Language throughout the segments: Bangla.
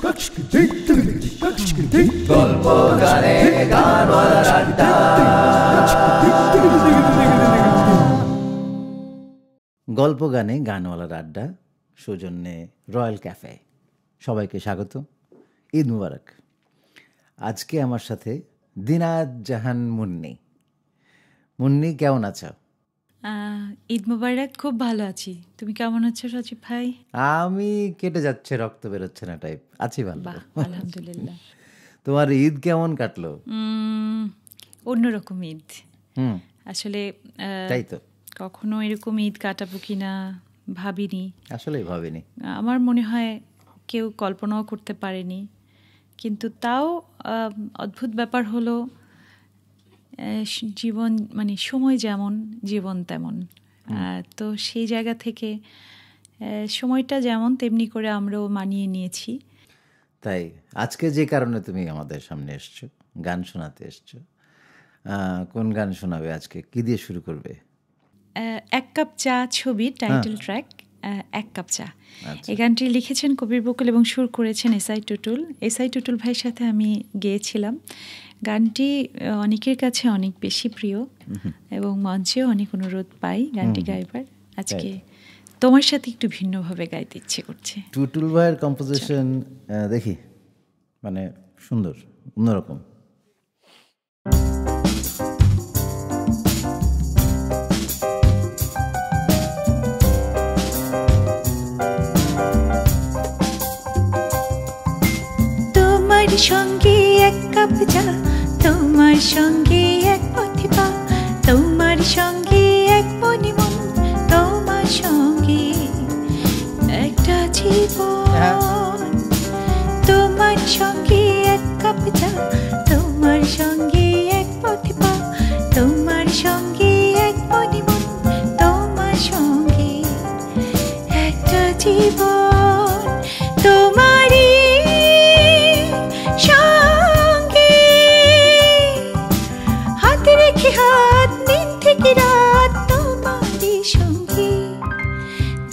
গল্প গানে গানওয়ালার আড্ডা। গল্প গানে গানওয়ালার আড্ডা সৌজন্যে রয়্যাল ক্যাফে। সবাইকে স্বাগত। ঈদ মুবারক। আজকে আমার সাথে দিনাত জাহান মুন্নি। মুন্নি, কেমন আছো? ঈদ মুবারক। খুব ভালো আছি। তুমি কেমন আছো সচিব ভাই? আমি কেটে যাচ্ছে, রক্ত বেরোচ্ছে না টাইপ আছি, ভালো আলহামদুলিল্লাহ। তোমার ঈদ কেমন কাটলো? অন্যরকম ঈদ। আসলে তাই তো, কখনো এরকম ঈদ কাটাবো কিনা ভাবিনি, আসলেই ভাবিনি। আমার মনে হয় কেউ কল্পনাও করতে পারেনি। কিন্তু তাও অদ্ভুত ব্যাপার হলো, জীবন মানে সময় যেমন জীবন তেমন। তো সেই জায়গা থেকে সময়টা যেমন তেমনি করে আমরাও মানিয়ে নিয়েছি। তাই আজকে যে কারণে তুমি আমাদের সামনে এসছো, গান শোনাতে এসছো, কোন গান শোনাবে আজকে? কি দিয়ে শুরু করবে? এক কাপ চা ছবির টাইটেল ট্র্যাক এক কাপ চা। এই গানটি লিখেছেন কবির বকুল এবং সুর করেছেন এসআই টুটুল। এসআই টুটুল ভাইয়ের সাথে আমি গেয়েছিলাম। গানটি অনেকের কাছে অনেক বেশি প্রিয় এবং মঞ্চেও অনেক অনুরোধ পাই গানটি গাইবার। আজকে তোমার সাথে একটু ভিন্নভাবে গাইতে ইচ্ছে করছে। টুটুল ভাইয়ের কম্পোজিশন দেখি, মানে সুন্দর, অন্যরকম। তোমার সঙ্গে এক কাপ চা, তোমার সঙ্গে এক পথে পা, তোমার সঙ্গে এক মনে মন, তোমার সঙ্গে একটা জীবন। তোমার সঙ্গে এক কাপ চা, তোমার সঙ্গে এক পথে পা, তোমার সঙ্গে এক মনে মন, তোমার সঙ্গে একটা জীবন। তোমারই সঙ্গে হাত রেখে হাত দিন থেকে রাত, তোমারই সঙ্গে।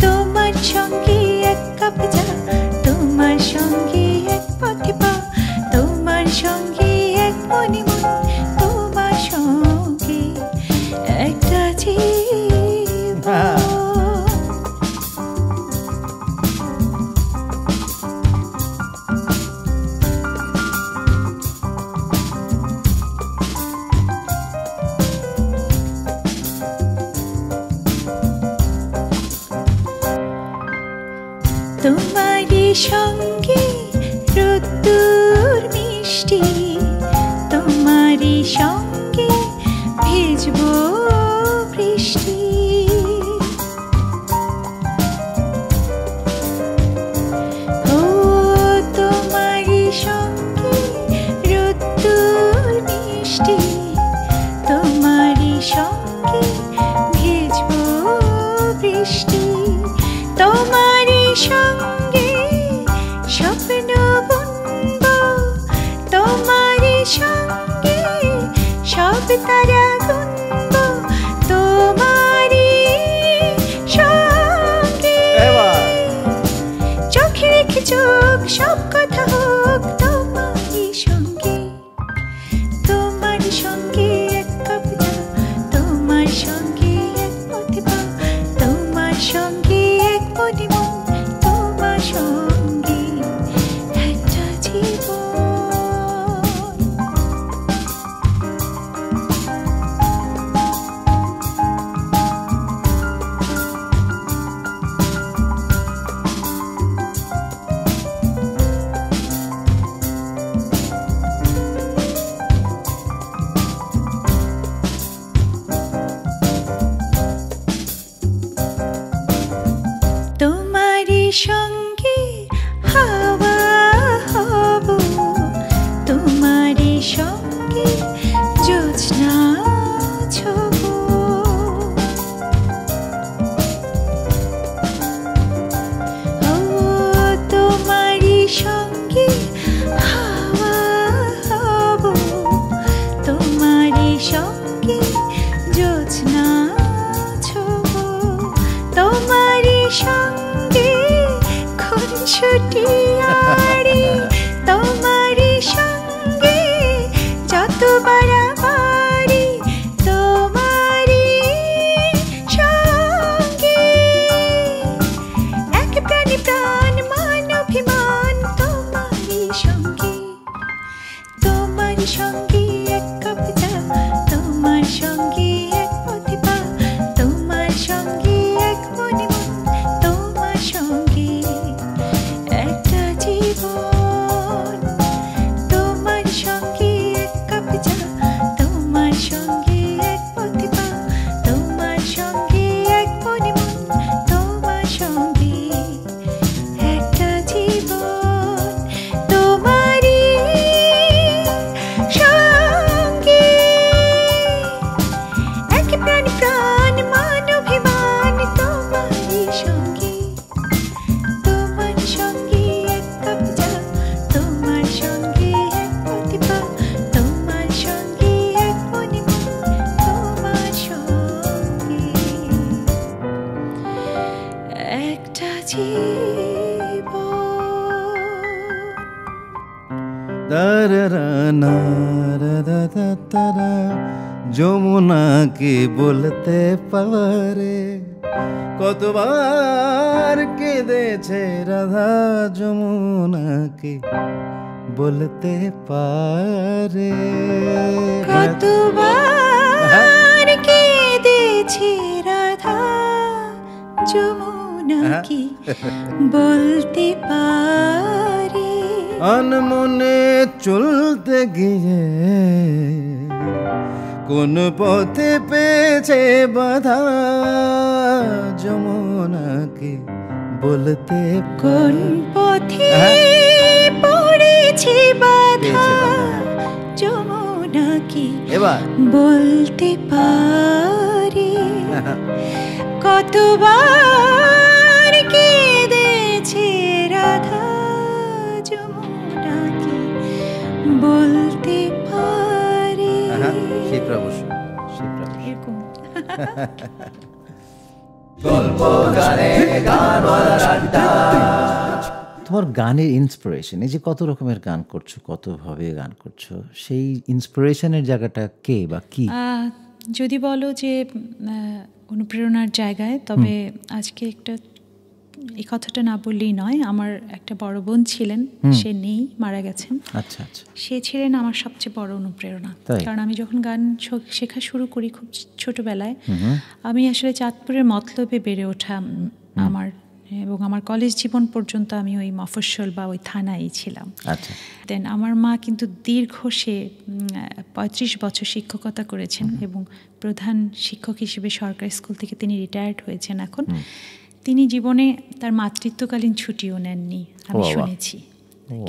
তোমার সঙ্গে এক কাপ চা, তোমার সঙ্গে এক পথে পা, তোমার সঙ্গে এক মনে মন, তোমার সঙ্গে একটা জীবন। তোমারই সঙ্গে রোদ্দুর মিষ্টি, তোমারই সঙ্গে ভিজবো বৃষ্টি। ও তোমারই সঙ্গে রোদ্দুর মিষ্টি, তোমারই সঙ্গে ভিজবো বৃষ্টি। তোমারই সঙ্গে স্বপ্ন বুনবো, তোমারই সঙ্গে সব তারা গুনবো, তোমারই সঙ্গে চোখে রেখে চোখ সব কথা হোক, তোমারই সঙ্গে। তোমার সঙ্গে এক কাপ চা, তোমার সঙ্গে এক পথে পা, তোমার সঙ্গে এক মনে মন, তোমার সঙ্গে একটা জীবন। তোমারই সঙ্গে হাওয়া হব, তোমারই সঙ্গে জ্যোৎস্না ছব। ও তোমারই সঙ্গে হাওয়া হব, তোমারই সঙ্গে জ্যোৎস্না ছব। তোমারই সঙ্গে খুনসুটি আড়ি যমুনাকে বলতে পারে কতবার কেঁদেছে রাধা, যমুনাকে বলতে পারে কতবার কেঁদেছে রাধা, যমুনাকে বলতে পারে। অনমনে চলতে গিয়ে কোন পথে পেয়েছে বাধা, যমুনাকে বলতে কোন পথে পড়েছে বাধা, যমুনাকে এবার বলতে পারে। কতবার কেঁদেছে রাধা, যমুনাকে বলতে পারে। এরকম তোমার গানের ইন্সপিরেশন, এই যে কত রকমের গান করছো, কতভাবে গান করছো, সেই ইন্সপিরেশনের জায়গাটা কে বা কি? যদি বলো যে অনুপ্রেরণার জায়গায়, তবে আজকে একটা এই কথাটা না বললেই নয়। আমার একটা বড় বোন ছিলেন, সে নেই, মারা গেছেন। আচ্ছা আচ্ছা। সে ছিলেন আমার সবচেয়ে বড় অনুপ্রেরণা। কারণ আমি যখন গান শেখা শুরু করি খুব ছোটবেলায়, আমি আসলে চাঁদপুরের মতলবে বেড়ে ওঠা আমার, এবং আমার কলেজ জীবন পর্যন্ত আমি ওই মফস্বল বা ওই থানায় ছিলাম। আচ্ছা। দেন আমার মা কিন্তু দীর্ঘ সে 35 বছর শিক্ষকতা করেছেন এবং প্রধান শিক্ষক হিসেবে সরকারি স্কুল থেকে তিনি রিটায়ার্ড হয়েছেন এখন। তিনি জীবনে তার মাতৃত্বকালীন ছুটিও নেননি, আমি শুনেছি,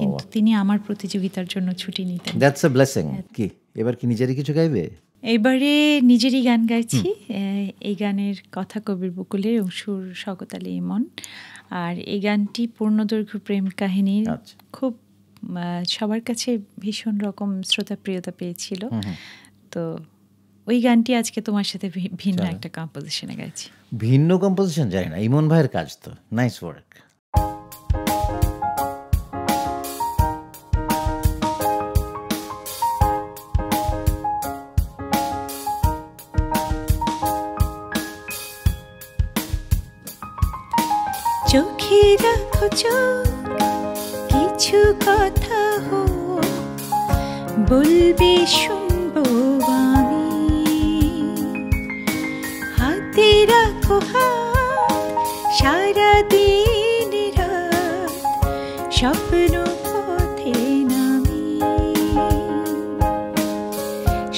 কিন্তু তিনি আমার প্রতিযোগিতার জন্য ছুটি নিতেন। That's a blessing. কি এবার কি নিজেরই কিছু গাইবে? এবারে নিজেরই গান গাইছি। এই গানের কথা কবির বকুলের এবং সুর শওকত আলী ইমন। আর এই গানটি পূর্ণদৈর্ঘ্য প্রেম কাহিনীর, খুব সবার কাছে ভীষণ রকম শ্রোতাপ্রিয়তা পেয়েছিল। তো ওই গানটি আজকে তোমার সাথে ভিন্ন একটা কম্পোজিশনে গাইছি। ভিন্ন কম্পোজিশন? জানি না, ইমন ভাইয়ের কাজ তো। Nice work. চোখে রাখো চোখ, কিছু কথা বলবে শুনবো আমি। হাতে রাখো হাত, সারাদিন রাত স্বপ্ন পথে নামি।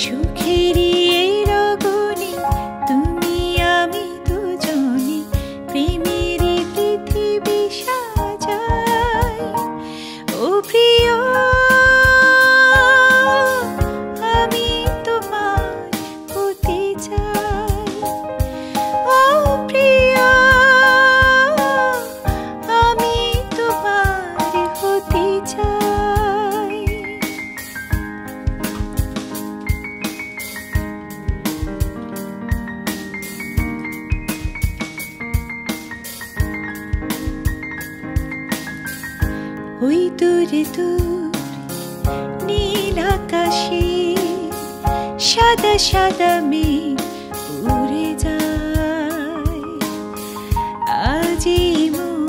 সুখেরই এই রগনে তুমি আমি দুজনে প্রেমের পৃথিবী সাজাই। ও প্রিয়, আমি তোমার হতে চাই। ও প্রিয়, আমি তোমার হতে চাই। ওই দূরে দূর নীল আকাশে সাদা সাদা মেঘ উড়ে যায়। আজি মন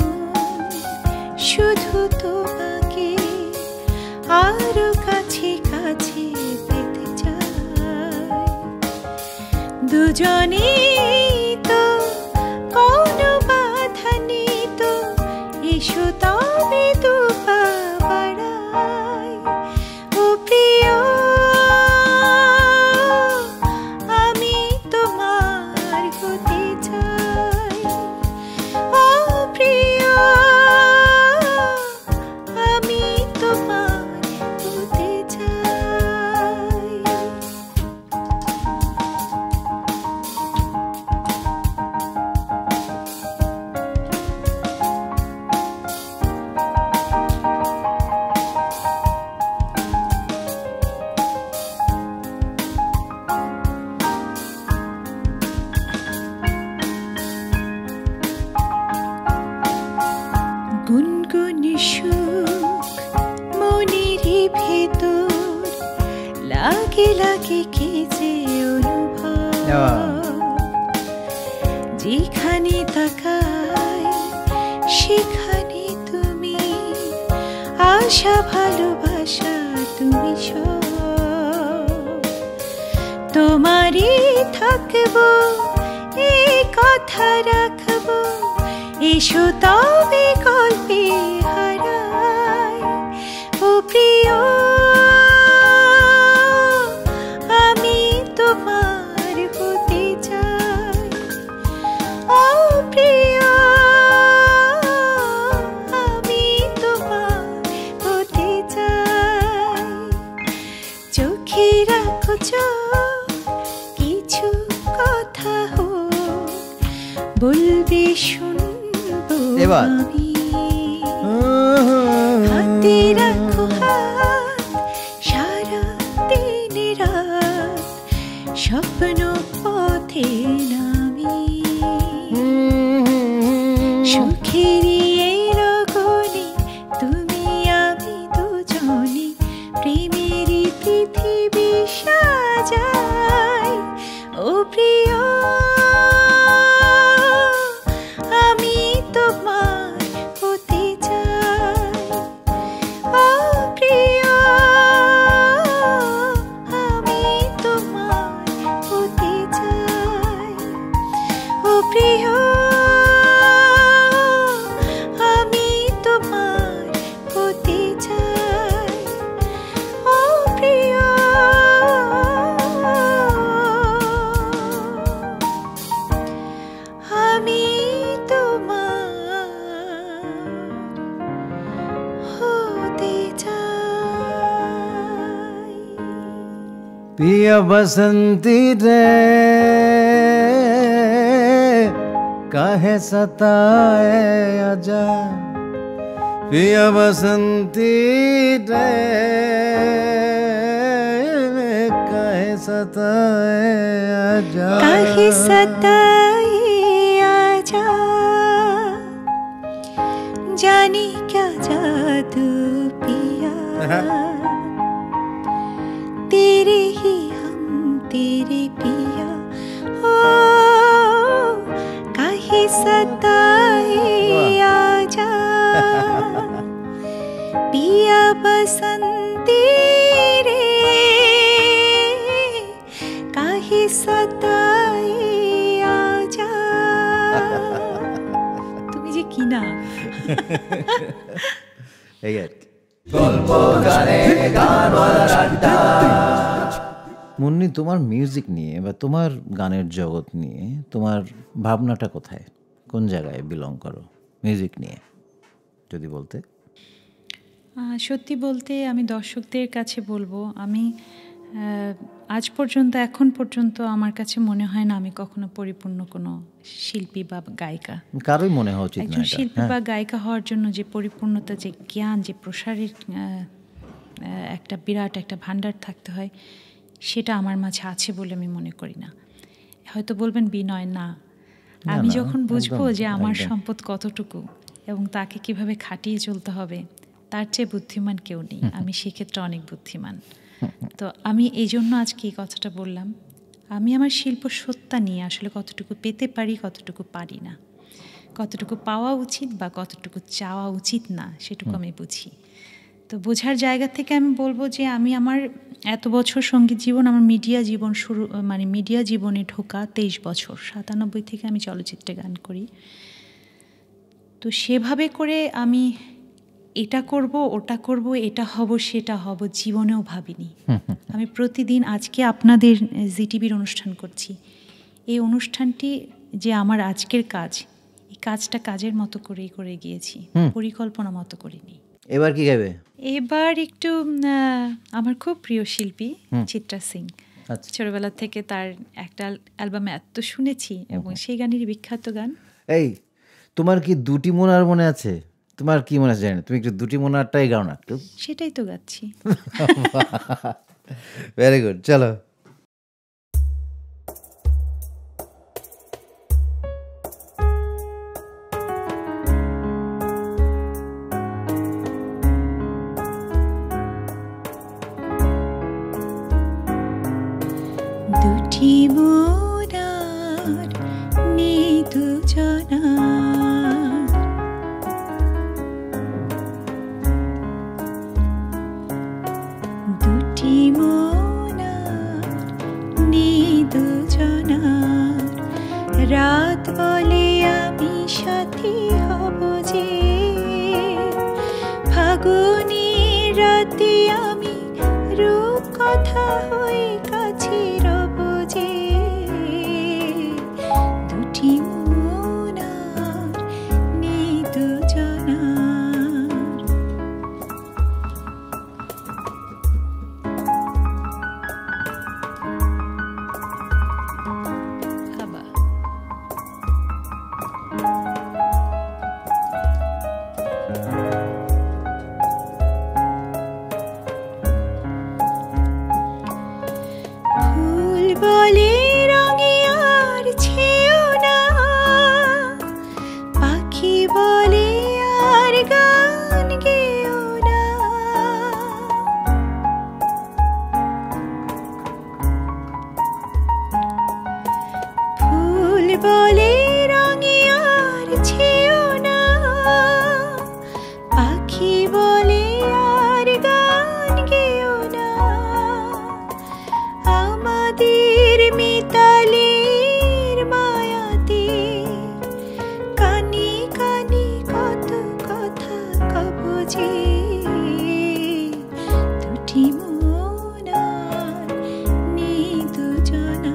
শুধু তোমাকে আরো কাছে কাছে পেতে চায়। দুজনে তো কোনো বাধা নেই তো, এসো তবে দুপা বাড়াই। ও প্রিয়, আমি তোমার হতে চাই। ও প্রিয়, আমি তোমার হতে চাই। লাগে লাগে কি যে অনুভব, যেখানে তাকাই সেখানে তুমি, আশা ভালোবাসা তুমি সব, তোমারই থাকবো এই কথা রাখবো, এসো তবে গল্পে হারাই। ও প্রিয় আমি তোমার হতে চাই, ও প্রিয় আমি তোমার হতে চাই। চোখে রাখো কিছু কথা হোক, বলবে শুনবো আমি, হাতে রাখো হাত সারা দিন রাত, স্বপ্ন পথে নামি, সুখেরই এই লগনে তুমি আমি দুজনে, প্রেমেরই পৃথিবী সাজাই। ও প্রিয় আমি তোমার হতে চাই, ও প্রিয় আমি তোমার হতে চাই, ও প্রিয় আমি তোমার হতে চাই, ও প্রিয় আমি তোমার হতে চাই। पिया बसंती रे काहे सताए आजा, पिया बसंती रे काहे सताए आजा, काहे सताए आजा, जाने क्या जादू पिया, तेरे ही हम तेरे पिया, ओ काहे सताए आजा, पिया बसंती रे काहे सताए आजा। তুমি যে কি না এই আর কি। গল্প গানে গান আড্ডা। মুন্নি, তোমার মিউজিক নিয়ে বা তোমার গানের জগৎ নিয়ে তোমার ভাবনাটা কোথায়, কোন জায়গায় বিলং করো মিউজিক নিয়ে যদি বলতে? সত্যি বলতে আমি দর্শকদের কাছে বলবো, আমি আজ পর্যন্ত এখন পর্যন্ত আমার কাছে মনে হয় না আমি কখনো পরিপূর্ণ কোনো শিল্পী বা গায়িকা। কারোই মনে হওয়া উচিত না। একজন শিল্পী বা গায়িকা হওয়ার জন্য যে পরিপূর্ণতা, যে জ্ঞান, যে প্রসারের একটা বিরাট একটা ভান্ডার থাকতে হয়, সেটা আমার মাঝে আছে বলে আমি মনে করি না। হয়তো বলবেন বিনয়, না, আমি যখন বুঝবো যে আমার সম্পদ কতটুকু এবং তাকে কিভাবে খাটিয়ে চলতে হবে, তার চেয়ে বুদ্ধিমান কেউ নেই। আমি সেক্ষেত্রে অনেক বুদ্ধিমান। তো আমি এই জন্য আজকে এই কথাটা বললাম। আমি আমার শিল্প সত্তা নিয়ে আসলে কতটুকু পেতে পারি, কতটুকু পারি না, কতটুকু পাওয়া উচিত বা কতটুকু চাওয়া উচিত না, সেটুকু আমি বুঝি। তো বোঝার জায়গা থেকে আমি বলবো যে আমি আমার এত বছর সঙ্গীত জীবন, আমার মিডিয়া জীবন শুরু, মানে মিডিয়া জীবনে ঢোকা 23 বছর, 97 থেকে আমি চলচ্চিত্রে গান করি। তো সেভাবে করে আমি এটা করব, ওটা করব, এটা হব, সেটা হব জীবনেও ভাবিনি। আমি প্রতিদিন, আজকে আপনাদের জিটিভির অনুষ্ঠান করছি, এই অনুষ্ঠানটি যে আমার আজকের কাজ, এই কাজটা কাজের মতো করেই করে গিয়েছি, পরিকল্পনা মতো করিনি। এবার কি গাইবে? এবার একটু আমার খুব প্রিয় শিল্পী চিত্রা সিং, ছোটবেলা থেকে তার একটা অ্যালবামে এত শুনেছি এবং সেই গানের বিখ্যাত গান। এই তোমার কি দুটি মোনার মনে আছে? তোমার কি মনে আছে জানি না, তুমি একটু দুটি মোনারটাই গাও না একটু। সেটাই তো গাচ্ছি। ভেরি গুড, চলো। দুটি মোনার নিদু জনা দুটি মোনার নিদু জনা রাত বলে আমি সাথী হব যে ফাগুনি রাতে আমি রূপ কথা হয়ে কাছে রব যে দুটি মোনার নিদু জনার ফুল বলে রঙে আর ছেও না পাখি বলে আর গান গেও না ফুল বলে রঙে আর ছেও না পাখি বলে আর গান গেও না আমাদের মিতালির মায়াতে কানে কানে কত কথা কব যে দুটি মোনার নিদু জনার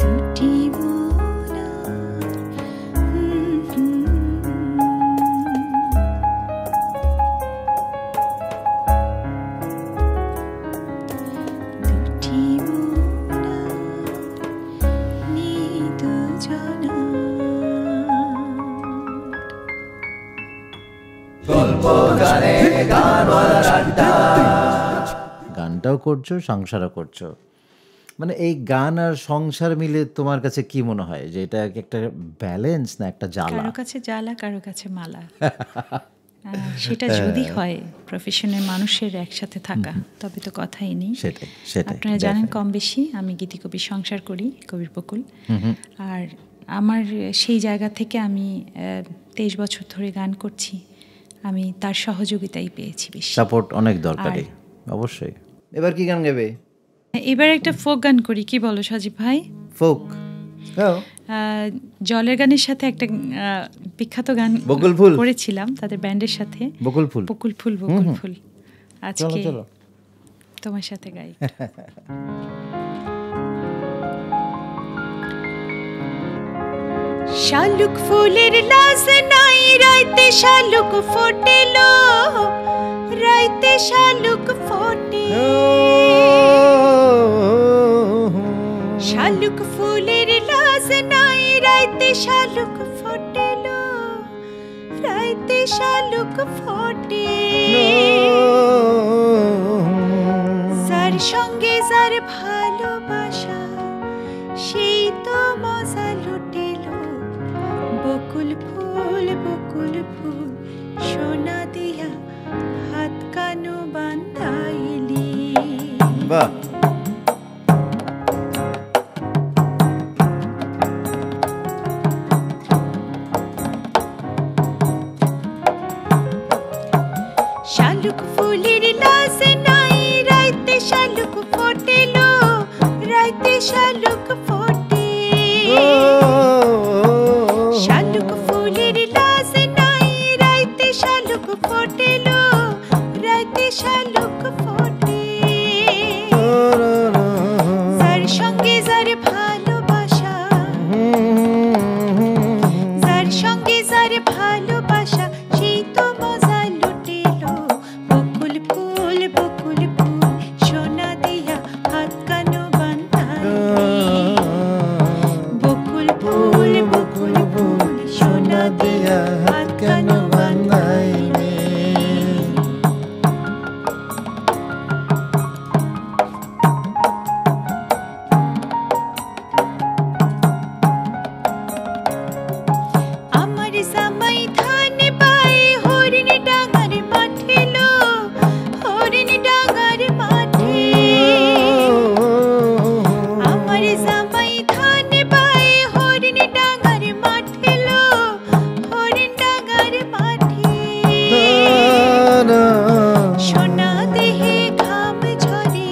দুটি মোনার দুটি মোনার নিদু জনার গল্প গানে গানওয়ালার আড্ডা গানটাও করছো সংসারও করছো মানে এই গান আর সংসার মিলে তোমার কাছে কি মনে হয় যে এটা একটা ব্যালেন্স না একটা জ্বালা কারো কাছে জ্বালা কারো কাছে মালা সেটা যদি হয় প্রফেশনের মানুষের একসাথে থাকা তবে তো কথাই নেই সেটাই সেটাই আপনারা জানেন কম বেশি আমি গীতিকবি সংসার করি কবির বকুল আর আমার সেই জায়গা থেকে আমি 23 বছর ধরে গান করছি আমি তার সহযোগিতাই পেয়েছি বেশি সাপোর্ট অনেক দরকারি অবশ্যই এবার কি গান গাবে এবার একটা ফোক গান করি কি বলো সজীব ভাই ফোক জলের গানের সাথে একটা বিখ্যাত গান বকুল ফুল করেছিলাম তাদের ব্যান্ডের সাথে বকুল ফুল বকুল ফুল বকুল ফুল আজকে চলো তোমার সাথে গাই শালুক ফুলের লাজ নাই রাইতে শালুক ফোটেলো রাইতে শালুক ফোটে শালুক ফুলের লাজ নাই রাইতে শালুক ফোটেলো রাইতে শালুক ফোটে সঙ্গে যার ভালোবাসা সেই তো মজা লুটিল বকুল ফুল সোনা দিয়া হাত কানু বান্ধাইলি। বাহ, শালুক ফুলের লাজ নাই রাইতে শালুক ফোটেল রাইতে শালুক ফোটে। শালুক ফুলের লাজ নাই রাইতে শালুক ফোটেল রাইতে শালুক ফোটে। যার সঙ্গে যার ভালোবাসা যার সঙ্গে যার ভালোবাসা সেই তো মজা লুটিল বকুল ফুল সোনা দিয়া হাত কানো বান্ধাইলি। বকুল ফুল সোনা দিয়া হাত কানো বান্ধাইলি। আমার জামাই ধান বাই হরিণ ডাঙার মাঠে লো হরিণ ডাঙার মাঠে। আমার জামাই ধান বাই হরিণ ডাঙার মাঠে লো হরিণ ডাঙার মাঠে। সোনা দেহে ঘাম ঝরে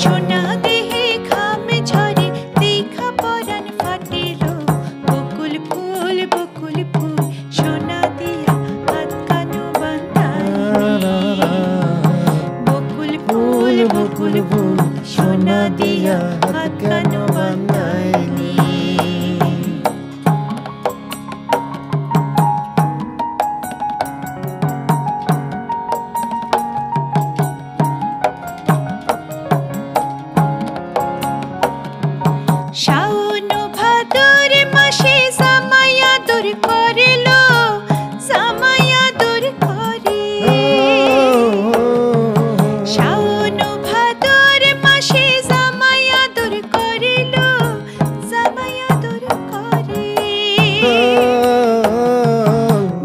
সোনা দেহে ঘাম ঝরে দেখা পরাণ ফাটিল বকুল ফুল সোনা দিয়া হাত কানু বান্ধাইলি। বকুল ফুল সোনা দিয়া হাত কানু বান্ধাইলি। শাওন ভাদর মাসে জামাই আদর করিল জামাই আদর করে। শাওন ভাদর মাসে জামাই আদর করিল জামাই আদর করে।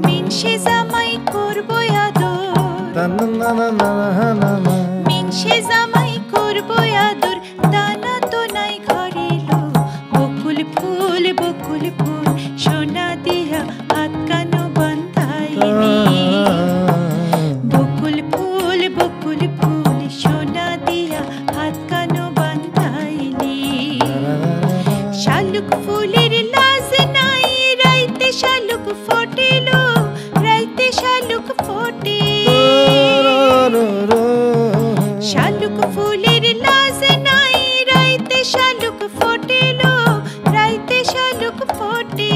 মিনসে জামাই করব আদর মিনসে জামাই করব আদর দানা তো নাই ঘরিল বকুল ফুল সোনা দিয়া হাত কানো বান্ধাইলি। বকুল ফুল সোনা দিয়া হাত কানো বান্ধাইলি। শালুক ফুলের লাজ নাই রাইতে শালুক ফোটেল রাইতে শালুক ফোটে। শালুক ফুলের লাজ নাই রাইতে শালুক ফোটেল রাইতে শালুক ফোটে।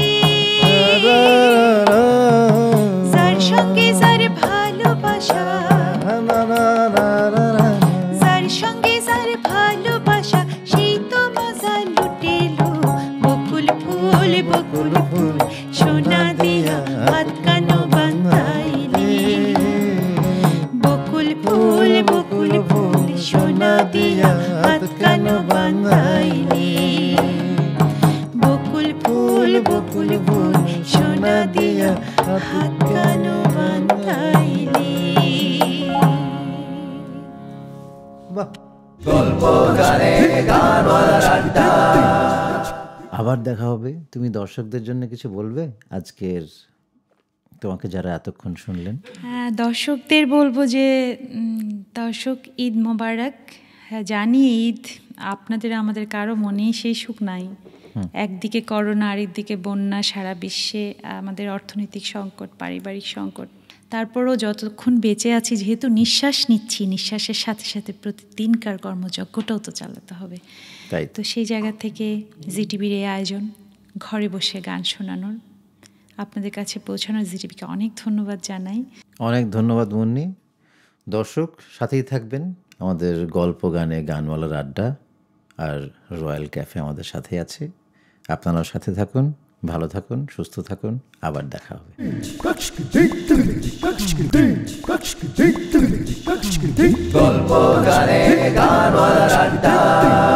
যার সঙ্গে যার ভালোবাসা যার সঙ্গে যার ভালোবাসা সেই তো মজা লুটিল বকুল ফুল সোনা দিয়া হাত কানো বান্ধাইলি। বকুল ফুল সোনা দিয়া হাত কানো বান্ধাইলি। বকুল ফুল সোনা দিয়া হাত কানো বান্ধাইলি। বাহ। গল্প গানে গানওয়ালার আড্ডা। আবার দেখা হবে। তুমি দর্শকদের জন্য কিছু বলবে আজকের তোমাকে যারা এতক্ষণ শুনলেন? হ্যাঁ, দর্শকদের বলবো যে দর্শক ঈদ মোবারক। হ্যাঁ, জানি ঈদ আপনাদের আমাদের কারো মনেই সেই সুখ নাই। একদিকে করোনা আরেকদিকে বন্যা, সারা বিশ্বে আমাদের অর্থনৈতিক সংকট, পারিবারিক সংকট। তারপরও যতক্ষণ বেঁচে আছি, যেহেতু নিঃশ্বাস নিচ্ছি, নিঃশ্বাসের সাথে সাথে প্রতিদিনকার কর্মযজ্ঞটাও তো চালাতে হবে। তাই তো সেই জায়গা থেকে জিটিভির এই আয়োজন, ঘরে বসে গান শোনানোর, আপনাদের কাছে পৌঁছানোর জিটিভিকে অনেক ধন্যবাদ জানাই। অনেক ধন্যবাদ মুন্নি। দর্শক সাথেই থাকবেন। আমাদের গল্প গানে গানওয়ালার আড্ডা আর রয়্যাল ক্যাফে আমাদের সাথে আছে। আপনারাও সাথে থাকুন। ভালো থাকুন, সুস্থ থাকুন, আবার দেখা হবে। গল্প গানে গানওয়ালার আড্ডা।